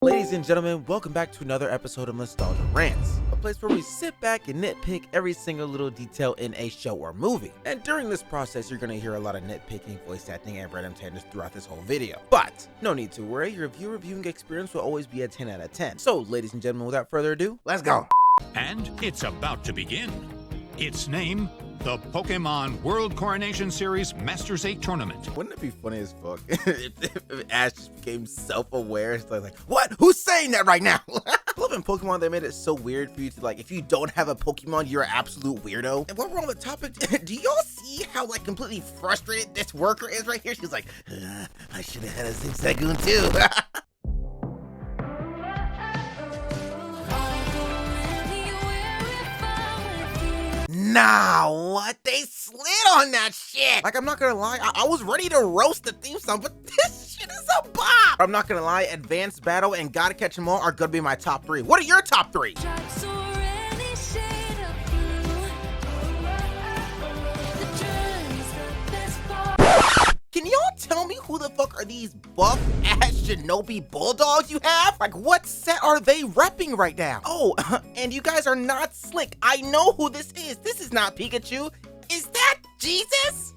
Ladies and gentlemen, welcome back to another episode of Nostalgia Rants, a place where we sit back and nitpick every single little detail in a show or movie. And during this process, you're going to hear a lot of nitpicking, voice acting, and random tangents throughout this whole video. But no need to worry, your reviewing experience will always be a 10 out of 10. So, ladies and gentlemen, without further ado, let's go! And it's about to begin. Its name, the Pokémon World Coronation Series Masters 8 Tournament. Wouldn't it be funny as fuck if Ash just became self-aware? It's like, what? Who's saying that right now? I love in Pokemon, they made it so weird for you to, like, if you don't have a Pokemon, you're an absolute weirdo. And while we're on the topic, do y'all see how, like, completely frustrated this worker is right here? She's like, I should have had a Zigzagoon too. Nah, what? They slid on that shit. Like, I'm not gonna lie, I was ready to roast the theme song, but this shit is a bop. I'm not gonna lie, Advanced Battle and Gotta Catch 'Em All are gonna be my top 3. What are your top 3? Can y'all tell me who the fuck are these buff ass Shinobi Bulldogs you have? Like, what set are they repping right now? Oh, and you guys are not slick. I know who this is. This is not Pikachu. Is that Jesus?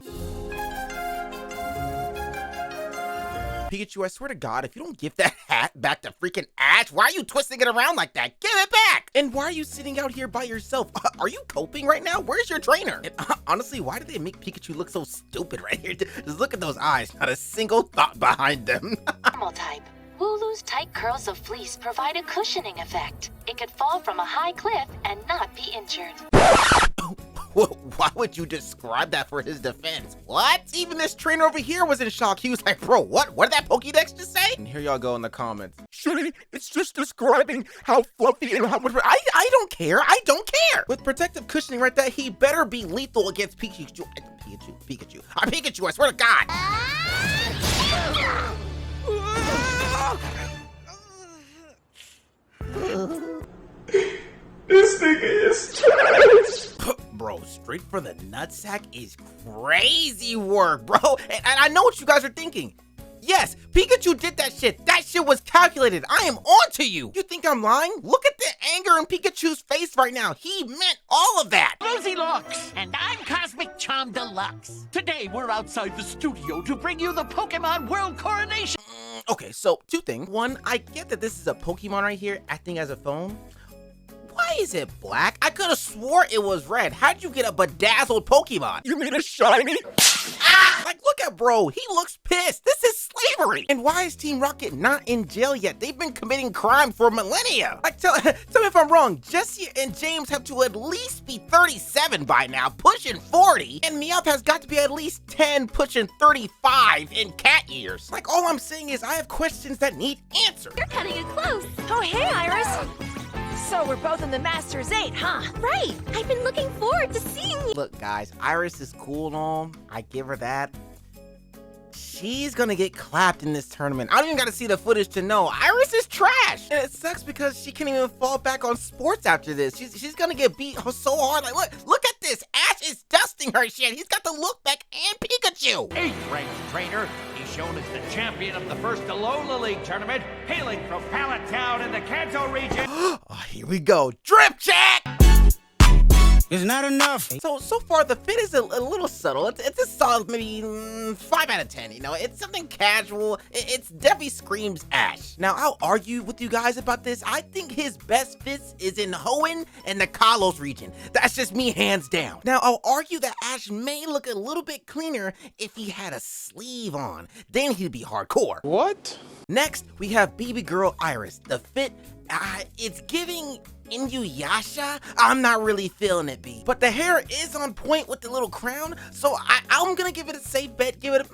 Pikachu, I swear to God, if you don't give that hat back to freaking Ash, why are you twisting it around like that? Give it back! And why are you sitting out here by yourself? Are you coping right now? Where's your trainer? And honestly, why do they make Pikachu look so stupid right here? Just look at those eyes, not a single thought behind them. Normal type. Wooloo's tight curls of fleece provide a cushioning effect. It could fall from a high cliff and not be injured. Why would you describe that for his defense? What? Even this trainer over here was in shock. He was like, bro, what did that Pokédex just say? And here y'all go in the comments. Shitty, it's just describing how fluffy and how much. I don't care. I don't care. With protective cushioning right there, he better be lethal against Pikachu. Pikachu, I swear to God. This nigga is trash. Bro, straight for the nutsack is crazy work, bro. And I know what you guys are thinking. Yes, Pikachu did that shit. That shit was calculated. I am on to you. You think I'm lying? Look at the anger in Pikachu's face right now. He meant all of that. Rosie Lux, and I'm Cosmic Charm Deluxe. Today, we're outside the studio to bring you the Pokemon World Coronation. Okay, so 2 things. 1, I get that this is a Pokemon right here acting as a phone. Why is it black? I could have swore it was red. How'd you get a bedazzled Pokemon? You mean a shiny? Like, look at bro. He looks pissed. This is slavery. And why is Team Rocket not in jail yet? They've been committing crime for millennia. Like, tell me if I'm wrong. Jesse and James have to at least be 37 by now, pushing 40. And Meowth has got to be at least 10, pushing 35 in cat years. Like, all I'm saying is I have questions that need answers. You're cutting it close. Oh, hey, Iris. So we're both in the Masters 8, huh? Right. I've been looking forward to seeing you. Look, guys, Iris is cool and all. I give her that. She's gonna get clapped in this tournament. I don't even gotta see the footage to know. Iris is trash. And it sucks because she can't even fall back on sports after this. She's gonna get beat so hard. Like, look at this. Ash is dusting her shit. He's got the look back and Pikachu. 8th ranked trainer. He's shown as the champion of the first Alola League tournament, hailing from Pallet Town in the Kanto region. Oh, here we go. Drip check! It's not enough. So far, the fit is a little subtle. It's a solid maybe 5 out of 10, you know? It's something casual. It's definitely screams Ash. Now, I'll argue with you guys about this. I think his best fits is in Hoenn and the Kalos region. That's just me, hands down. Now, I'll argue that Ash may look a little bit cleaner if he had a sleeve on. Then he'd be hardcore. What? Next, we have baby girl Iris. The fit, it's giving Inuyasha. I'm not really feeling it, B. But the hair is on point with the little crown, so I'm gonna give it a safe bet. Give it a,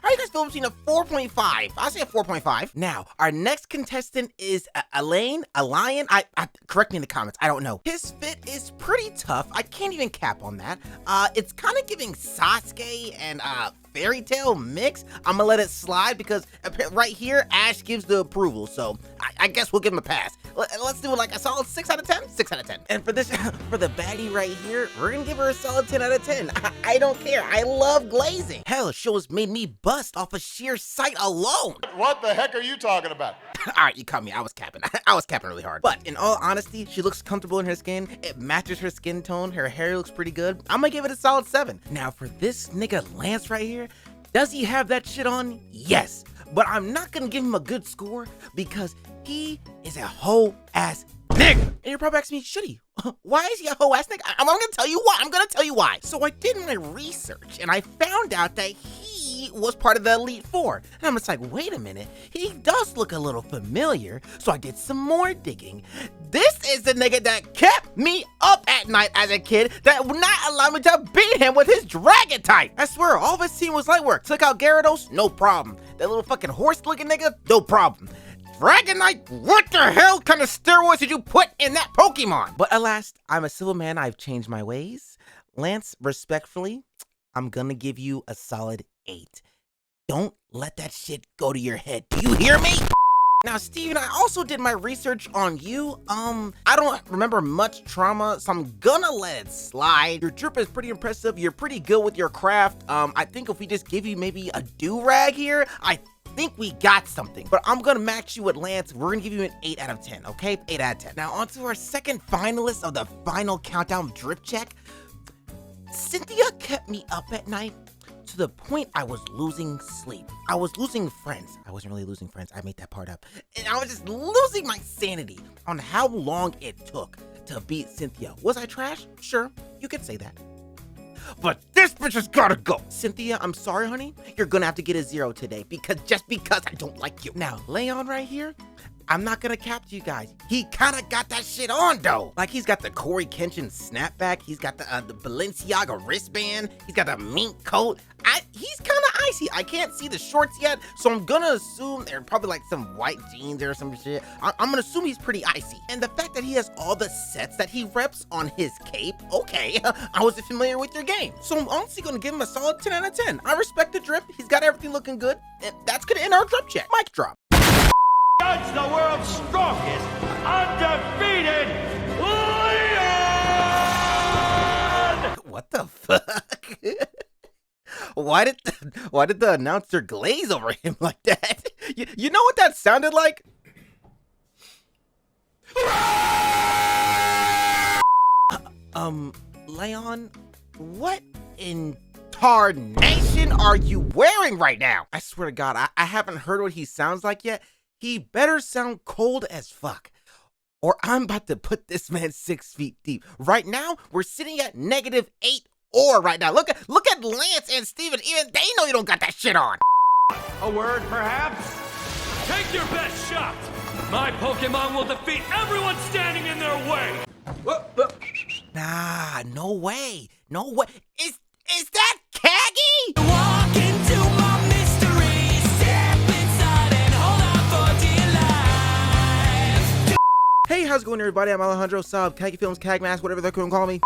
how you guys feel between a 4.5? I'll say a 4.5. Now, our next contestant is Elaine, a lion. Correct me in the comments, I don't know. His fit is pretty tough. I can't even cap on that. It's kind of giving Sasuke and Fairy Tail mix. I'm gonna let it slide because right here, Ash gives the approval, so I guess we'll give him a pass. Let's do it like a solid 6 out of 10? 6 out of 10. And for this, for the baddie right here, we're gonna give her a solid 10 out of 10. I don't care. I love glazing. Hell, show has made me bust off of sheer sight alone. What the heck are you talking about? All right, you caught me. I was capping. I was capping really hard. But in all honesty, she looks comfortable in her skin. It matches her skin tone. Her hair looks pretty good. I'm gonna give it a solid 7. Now for this nigga Lance right here, does he have that shit on? Yes. But I'm not gonna give him a good score because he is a hoe ass nigga. And you're probably asking me, should he? Why is he a hoe ass nigga? I'm gonna tell you why. I'm gonna tell you why. So I did my research and I found out that he was part of the Elite Four. And I'm just like, wait a minute, he does look a little familiar. So I did some more digging. This is the nigga that kept me up at night as a kid that would not allow me to beat him with his dragon type. I swear, all of his team was light work. Took out Gyarados, no problem. That little fucking horse looking nigga, no problem. Dragonite, what the hell kind of steroids did you put in that Pokemon? But alas, I'm a civil man, I've changed my ways. Lance, respectfully, I'm gonna give you a solid 8. Don't let that shit go to your head. Do you hear me? Now, Steven, I also did my research on you. I don't remember much trauma, so I'm gonna let it slide. Your drip is pretty impressive. You're pretty good with your craft. I think if we just give you maybe a do-rag here, I think we got something. But I'm gonna match you with Lance. We're gonna give you an 8 out of 10, okay? 8 out of 10. Now, on to our second finalist of the final countdown drip check. Cynthia kept me up at night to the point I was losing sleep. I was losing friends. I wasn't really losing friends. I made that part up. And I was just losing my sanity on how long it took to beat Cynthia. Was I trash? Sure, you could say that. But this bitch has gotta go. Cynthia, I'm sorry, honey. You're gonna have to get a 0 today because I don't like you. Now, Leon right here, I'm not gonna cap to you guys. He kinda got that shit on though. Like he's got the Corey Kenshin snapback. He's got the Balenciaga wristband. He's got the mink coat. He's kinda icy. I can't see the shorts yet, so I'm gonna assume they're probably like some white jeans or some shit. I'm gonna assume he's pretty icy. And the fact that he has all the sets that he reps on his cape, okay, I wasn't familiar with your game. So I'm honestly gonna give him a solid 10 out of 10. I respect the drip. He's got everything looking good. And that's gonna end our drip check. Mic drop. Judge the world's strongest, undefeated Leon! What the fuck? Why did the announcer glaze over him like that? You know what that sounded like? Leon, what in tarnation are you wearing right now? I swear to God, I haven't heard what he sounds like yet. He better sound cold as fuck, or I'm about to put this man 6 feet deep. Right now, we're sitting at -8 or right now. Look at Lance and Steven. Even they know you don't got that shit on. A word, perhaps? Take your best shot! My Pokemon will defeat everyone standing in their way! Nah, no way. No way. Is that Kaggy? Walk into my mystery, step inside and hold on for dear life. Hey, how's it going, everybody? I'm Alejandro Saab, Kaggy Films, Kagmask, whatever they're gonna call me.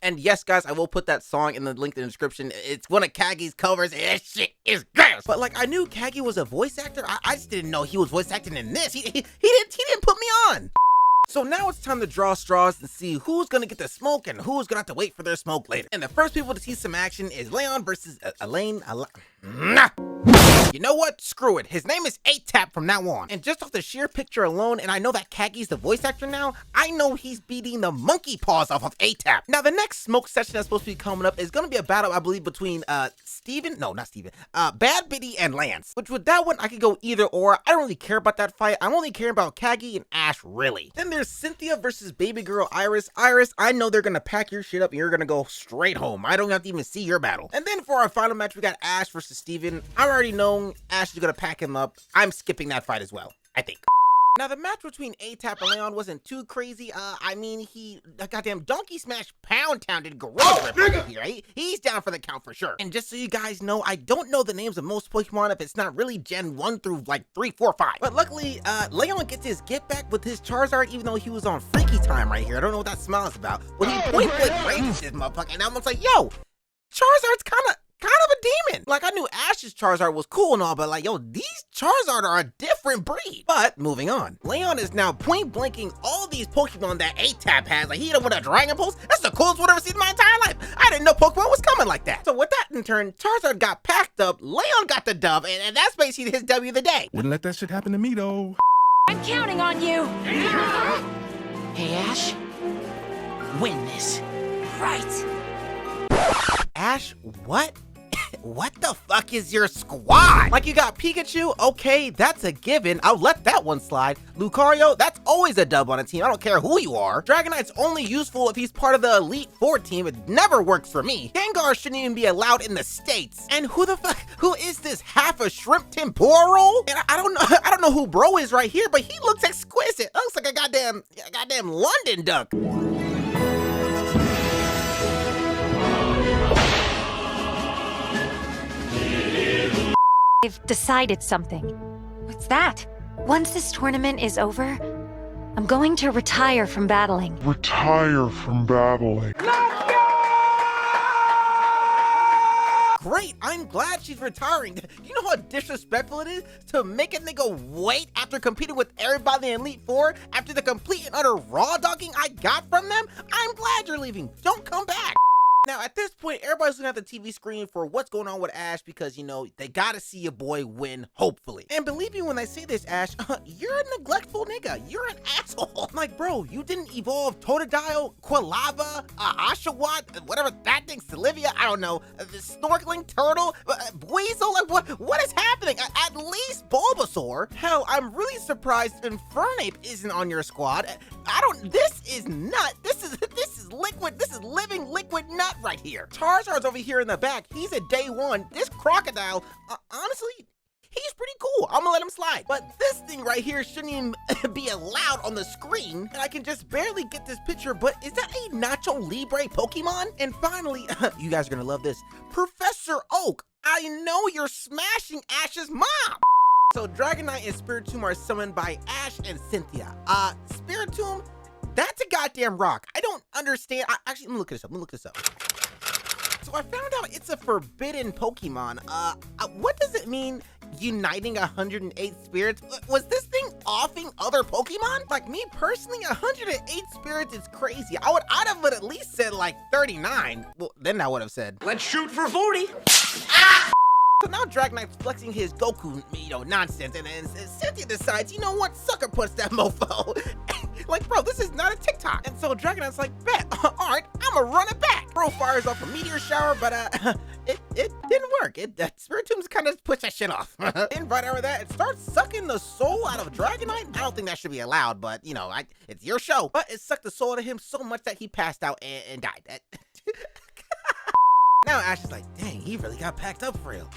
And yes, guys, I will put that song in the link in the description. It's one of Kaggy's covers, and that shit is gross. But like, I knew Kaggy was a voice actor. I just didn't know he was voice acting in this. He didn't put me on. So now it's time to draw straws and see who's gonna get the smoke and who's gonna have to wait for their smoke later. And the first people to see some action is Leon versus Elaine. Nah. You know what? Screw it. His name is 8-Tap from now on. And just off the sheer picture alone, and I know that Kaggy's the voice actor now, I know he's beating the monkey paws off of 8-Tap. Now, the next smoke session that's supposed to be coming up is going to be a battle, I believe, between Bad Biddy and Lance. Which with that one, I could go either or. I don't really care about that fight. I'm only caring about Kaggy and Ash, really. Then there's Cynthia versus baby girl Iris. Iris, I know they're going to pack your shit up and you're going to go straight home. I don't have to even see your battle. And then for our final match, we got Ash versus Steven. I already know Ash is gonna pack him up. I'm skipping that fight as well, I think. Now, the match between 8-Tap and Leon wasn't too crazy. I mean, he goddamn donkey smash Pound Town did gorilla grip over here. He's down for the count for sure. And just so you guys know, I don't know the names of most Pokemon if it's not really Gen 1 through like 3, 4, 5. But luckily, Leon gets his get back with his Charizard, even though he was on freaky time right here. I don't know what that smile is about. But he point blank ranges this motherfucker, and I'm like, yo, Charizard's kind of a demon. Like, I knew Ash's Charizard was cool and all, but like, yo, these Charizard are a different breed. But moving on, Leon is now point blanking all these Pokemon that 8-Tap has. Like, he hit him with a Dragon Pulse. That's the coolest one I've ever seen in my entire life. I didn't know Pokemon was coming like that. So with that in turn, Charizard got packed up, Leon got the dub, and that's basically his W of the day. Wouldn't let that shit happen to me though. I'm counting on you. Hey, Ash. Win this. Right. Ash, what? What the fuck is your squad? Like, you got Pikachu, okay, that's a given. I'll let that one slide. Lucario, that's always a dub on a team. I don't care who you are. Dragonite's only useful if he's part of the Elite Four team. It never works for me. Gengar shouldn't even be allowed in the States. And who is this half a shrimp tempura roll? And I don't know who bro is right here, but he looks exquisite. Looks like a goddamn London duck. I've decided something. What's that? Once this tournament is over, I'm going to retire from battling. Retire from battling. Great, I'm glad she's retiring. You know how disrespectful it is to make a nigga wait after competing with everybody in Elite Four after the complete and utter raw dogging I got from them? I'm glad you're leaving. Don't come back. Now, at this point, everybody's looking at the TV screen for what's going on with Ash because, you know, they gotta see your boy win, hopefully. And believe me when I say this, Ash, you're a neglectful nigga. You're an asshole. Like, bro, you didn't evolve Totodile, Quilava, Oshawott, whatever that thing, Olivia, I don't know, the snorkeling turtle, Weasel, like, what is happening? At least Bulbasaur. Hell, I'm really surprised Infernape isn't on your squad. This is nut. This is liquid, this is living liquid nut right here. Charizard's over here in the back. He's a day one. This crocodile, honestly, he's pretty cool. I'm gonna let him slide. But this thing right here shouldn't even be allowed on the screen. And I can just barely get this picture, but is that a Nacho Libre Pokemon? And finally, you guys are gonna love this. Professor Oak, I know you're smashing Ash's mom. So Dragonite and Spiritomb are summoned by Ash and Cynthia. Spiritomb, that's a goddamn rock. I don't understand. Actually, let me look this up. So I found out it's a forbidden Pokemon. What does it mean, uniting 108 spirits? Was this thing offing other Pokemon? Like, me personally, 108 spirits is crazy. I'd have at least said like 39. Well, then I would have said, Let's shoot for 40. So now Dragonite's flexing his Goku, nonsense, and Cynthia decides, you know what, sucker punch that mofo. Like, bro, this is not a TikTok. And so Dragonite's like, bet, all right, I'ma run it back. Bro fires off a meteor shower, but it didn't work. Spiritomb's kind of pushed that shit off. And right over that, it starts sucking the soul out of Dragonite. I don't think that should be allowed, but you know, it's your show. But it sucked the soul out of him so much that he passed out and died. Now Ash is like, dang, he really got packed up for real.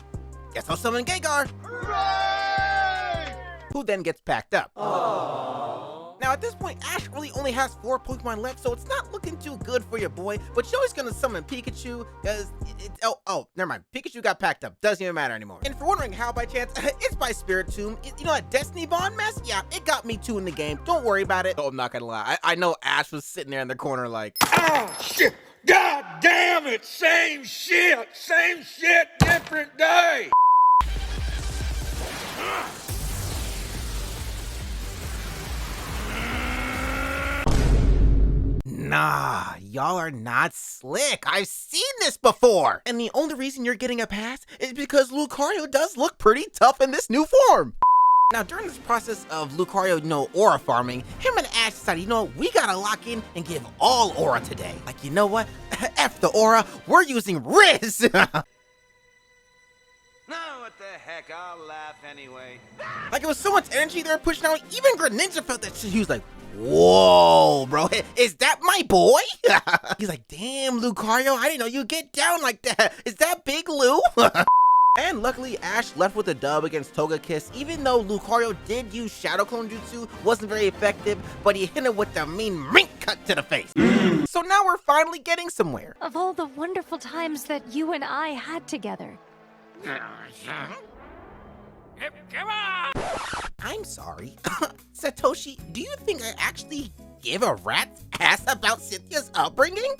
Guess I'll summon Gengar. Hooray! Who then gets packed up. Aww. Now at this point, Ash really only has 4 Pokemon left, so it's not looking too good for your boy, but you're always gonna summon Pikachu, because never mind. Pikachu got packed up. Doesn't even matter anymore. And for wondering how by chance, it's by Spiritomb. You know that Destiny Bond mess? Yeah, it got me too in the game. Don't worry about it. Oh, I'm not gonna lie. I know Ash was sitting there in the corner like, Oh, shit. God damn it. Same shit, different day. nah, y'all are not slick. I've seen this before. And the only reason you're getting a pass is because Lucario does look pretty tough in this new form. Now, during this process of Lucario, aura farming, him and Ash decided, we gotta lock in and give all aura today. Like, you know what? F the aura, we're using Riz. No, what the heck, I'll laugh anyway. Like, it was so much energy they were pushing out, even Greninja felt that shit. He was like, whoa, bro, is that my boy? He's like, damn, Lucario, I didn't know you'd get down like that. Is that Big Lou? And luckily, Ash left with a dub against Togekiss, even though Lucario did use Shadow Clone Jutsu, wasn't very effective, but he hit him with the mean mink cut to the face. So now we're finally getting somewhere. Of all the wonderful times that you and I had together. Come on! I'm sorry. Satoshi, do you think I actually give a rat's ass about Cynthia's upbringing?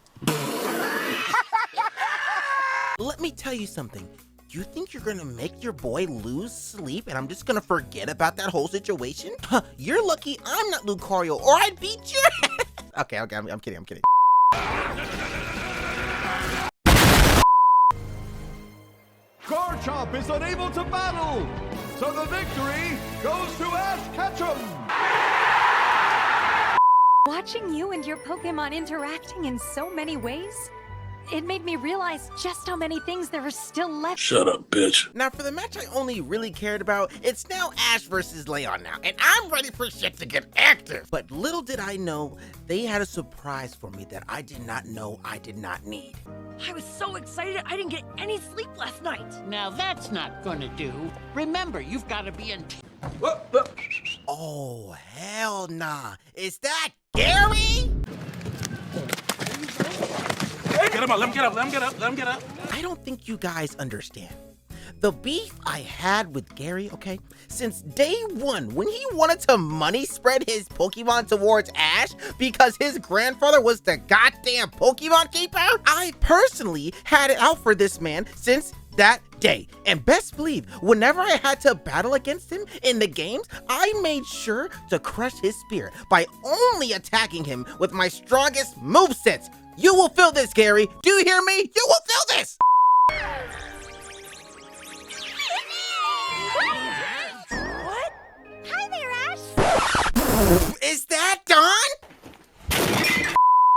Let me tell you something. You think you're gonna make your boy lose sleep and I'm just gonna forget about that whole situation? You're lucky I'm not Lucario or I'd beat your Okay, I'm kidding. Garchomp is unable to battle, so the victory goes to Ash Ketchum. Watching you and your Pokemon interacting in so many ways, it made me realize just how many things there are still left. Shut up, bitch. Now for the match I only really cared about, it's now Ash versus Leon now, and I'm ready for shit to get active. But little did I know, they had a surprise for me that I did not know I did not need. I was so excited I didn't get any sleep last night. Now that's not gonna do. Remember, you've got to be in. Oh, hell nah. Is that Gary? Get him up, let him get up, let him get up, let him get up. I don't think you guys understand. The beef I had with Gary, okay, since day one, when he wanted to money spread his Pokemon towards Ash because his grandfather was the goddamn Pokemon keeper, I personally had it out for this man since that day. And best believe, whenever I had to battle against him in the games, I made sure to crush his spirit by only attacking him with my strongest movesets. You will feel this, Gary. Do you hear me? You will feel this! What? Hi there, Ash! Is that Dawn?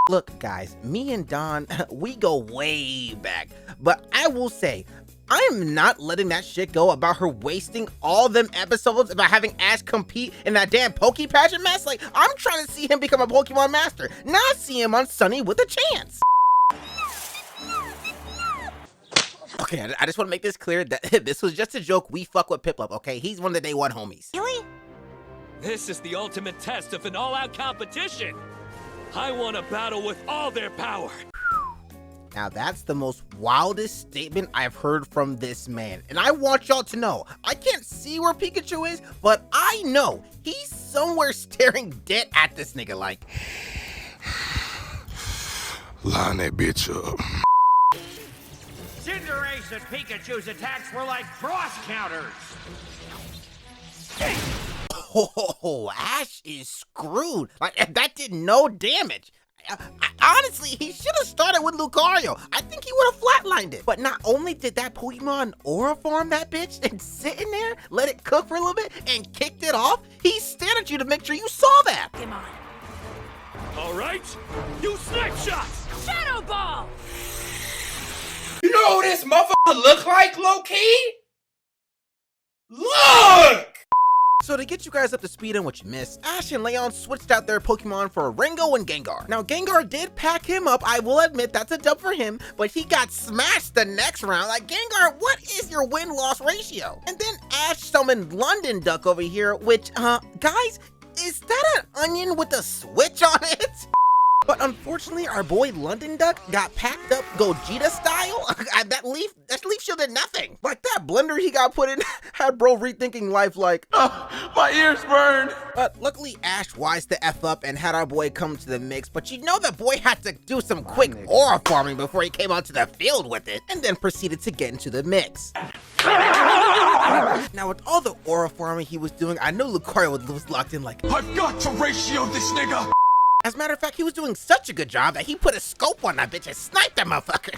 Look, guys, me and Dawn, we go way back. But I will say, I am not letting that shit go about her wasting all them episodes about having Ash compete in that damn Poke Pageant mess. Like, I'm trying to see him become a Pokemon Master, not see him on Sunny with a chance. Okay, I just want to make this clear that this was just a joke. We fuck with Piplup, okay? He's one of the day one homies. Really? This is the ultimate test of an all-out competition. I want to battle with all their power. Now that's the most wildest statement I've heard from this man. And I want y'all to know, I can't see where Pikachu is, but I know he's somewhere staring dead at this nigga like. Line that bitch up. Cinderace and Pikachu's attacks were like cross counters. Oh, Ash is screwed. Like, that did no damage. Honestly, he should have started with Lucario. I think he would have flatlined it. But not only did that Pokemon aura farm that bitch and sit in there, let it cook for a little bit, and kicked it off, he stared at you to make sure you saw that. Come on. All right, you snipe shot. Shadow Ball! You know who this motherfucker look like, low-key? Look! So to get you guys up to speed on what you missed, Ash and Leon switched out their Pokemon for Ringo and Gengar. Now Gengar did pack him up, I will admit that's a dub for him, but he got smashed the next round. Like, Gengar, what is your win-loss ratio? And then Ash summoned London Duck over here, which, guys, is that an onion with a switch on it? But unfortunately, our boy London Duck got packed up Gogeta style. that leaf shield did nothing. Like, that blender he got put in had bro rethinking life like, Oh, my ears burned. But luckily, Ash wised the F up and had our boy come to the mix, but you know the boy had to do some quick aura farming before he came onto the field with it, and then proceeded to get into the mix. Now, with all the aura farming he was doing, I know Lucario was locked in like, I've got to ratio this nigga. As a matter of fact, he was doing such a good job that he put a scope on that bitch and sniped that motherfucker.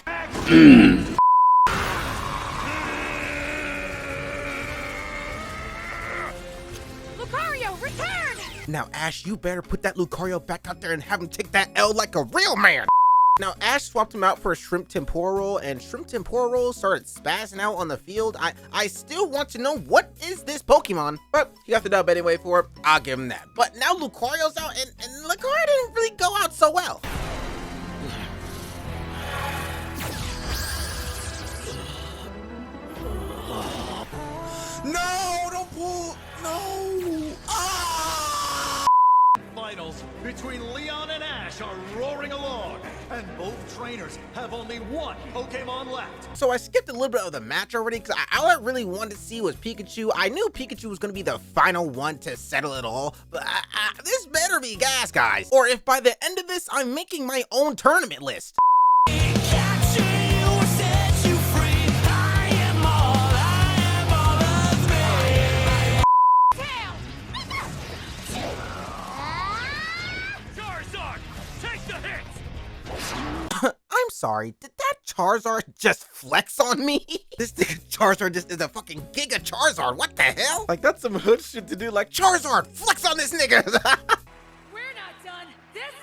Lucario, return! Now, Ash, you better put that Lucario back out there and have him take that L like a real man. Now, Ash swapped him out for a Shrimp Tempura Roll, and Shrimp Tempura Roll started spazzing out on the field. I still want to know, what is this Pokemon? But he got the dub anyway for it. I'll give him that. But now Lucario's out, and Lucario didn't really go out so well. No, don't pull. No. Ah! Finals between Leon and Ash are roaring along, and both trainers have only one Pokemon left. So I skipped a little bit of the match already because all I really wanted to see was Pikachu. I knew Pikachu was going to be the final one to settle it all, but this better be gas, guys. Or if by the end of this, I'm making my own tournament list. I'm sorry, did that Charizard just flex on me? This Charizard just is a fucking Giga Charizard, what the hell? Like, that's some hood shit to do, like, Charizard, flex on this nigga! We're not done. This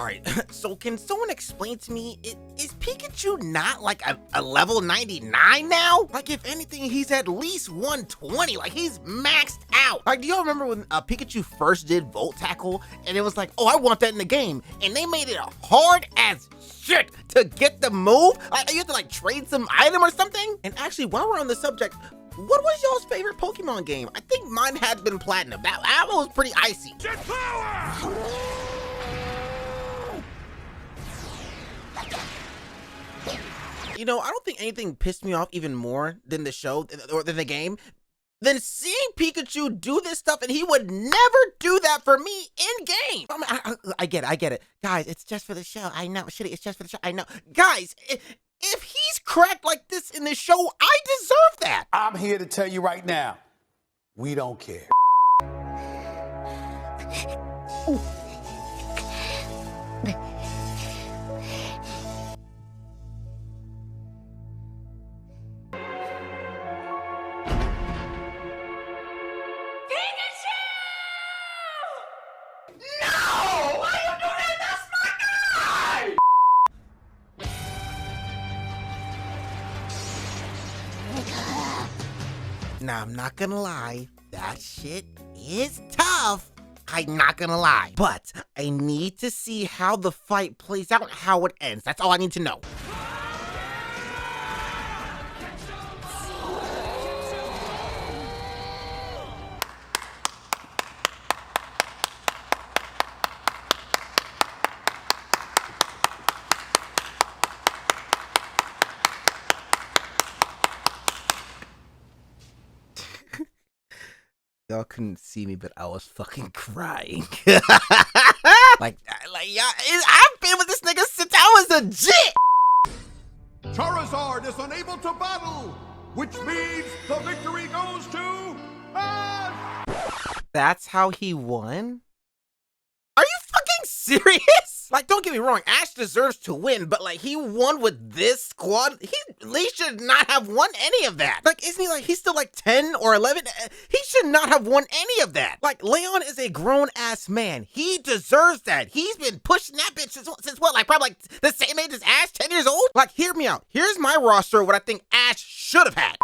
All right, so can someone explain to me, is Pikachu not like a level 99 now? Like if anything, he's at least 120, like he's maxed out. Like do y'all remember when Pikachu first did Volt Tackle and it was like, oh, I want that in the game. And they made it hard as shit to get the move. Like you have to like trade some item or something. And actually, while we're on the subject, what was y'all's favorite Pokemon game? I think mine had been Platinum. That one was pretty icy. Jet power! You know, I don't think anything pissed me off even more than the show or than the game than seeing Pikachu do this stuff, and he would never do that for me in game. I get it. Guys, it's just for the show. I know. Shitty, it's just for the show. I know. Guys, if he's cracked like this in this show, I deserve that. I'm here to tell you right now, we don't care. Now, I'm not gonna lie, that shit is tough. I'm not gonna lie, but I need to see how the fight plays out and how it ends. That's all I need to know. Y'all couldn't see me, but I was fucking crying. like, yeah, I've been with this nigga since I was a jit. Charizard is unable to battle, which means the victory goes to Ash! That's how he won? Are you fucking serious? Like, don't get me wrong, Ash deserves to win, but like, he won with this squad? He at least should not have won any of that. Like, isn't he like, he's still like 10 or 11? He should not have won any of that. Like, Leon is a grown-ass man. He deserves that. He's been pushing that bitch since what, like, probably like the same age as Ash, 10 years old? Like, hear me out. Here's my roster of what I think Ash should have had.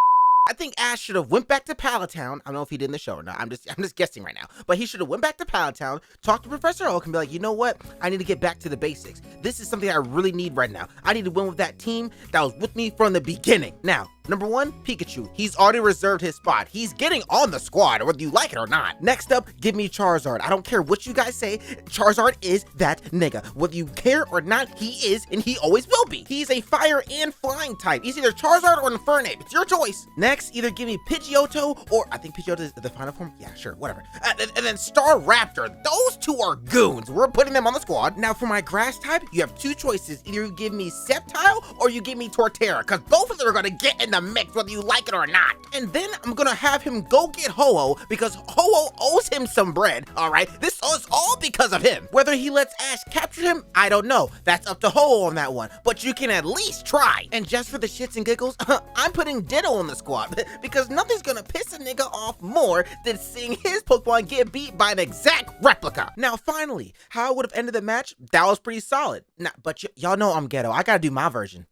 I think Ash should have went back to Palatown. I don't know if he did in the show or not. I'm just guessing right now. But he should have went back to Palatown, talked to Professor Oak, and be like, you know what? I need to get back to the basics. This is something I really need right now. I need to win with that team that was with me from the beginning. Now, number one, Pikachu. He's already reserved his spot. He's getting on the squad, whether you like it or not. Next up, give me Charizard. I don't care what you guys say. Charizard is that nigga. Whether you care or not, he is, and he always will be. He's a fire and flying type. He's either Charizard or Infernape. It's your choice. Next, either give me Pidgeotto, or I think Pidgeotto is the final form. Yeah, sure, whatever. And then Staraptor. Those two are goons. We're putting them on the squad. Now, for my grass type, you have two choices. Either you give me Sceptile, or you give me Torterra, because both of them are going to get in the mix, whether you like it or not. And then I'm gonna have him go get Ho-Oh, because Ho-Oh owes him some bread, all right? This is all because of him. Whether he lets Ash capture him, I don't know. That's up to Ho-Oh on that one, but you can at least try. And just for the shits and giggles, I'm putting Ditto on the squad, because nothing's gonna piss a nigga off more than seeing his Pokemon get beat by an exact replica. Now, finally, how I would have ended the match, that was pretty solid. Nah, but y'all know I'm ghetto. I gotta do my version.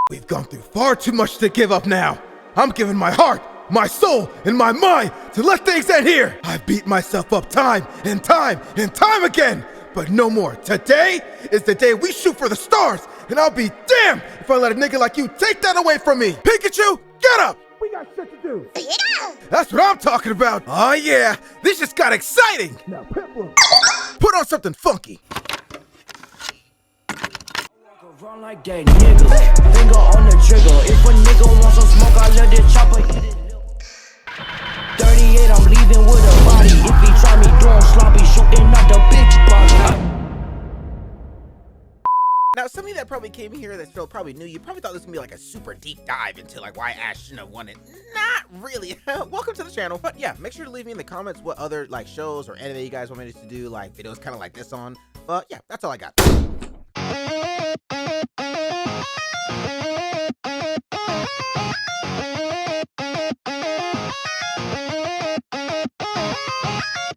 We've gone through far too much to give up now. I'm giving my heart, my soul, and my mind to let things end here. I've beat myself up time and time and time again, but no more. Today is the day we shoot for the stars, and I'll be damned if I let a nigga like you take that away from me. Pikachu, get up! We got shit to do. That's what I'm talking about. Oh yeah, this just got exciting. Now, Piplup, put on something funky. Run like that nigga, finger on the trigger. If a nigga wants some smoke, I let the chopper hit it. 38, I'm leaving with a body. If he try me doing sloppy, shooting out the big body. Now, some of you that probably came here that's still probably new, you probably thought this was gonna be like a super deep dive into like why Ash shouldn't have won it. Not really. Welcome to the channel. But yeah, make sure to leave me in the comments what other like shows or anime you guys want me to do like videos kind of like this on. But yeah, that's all I got.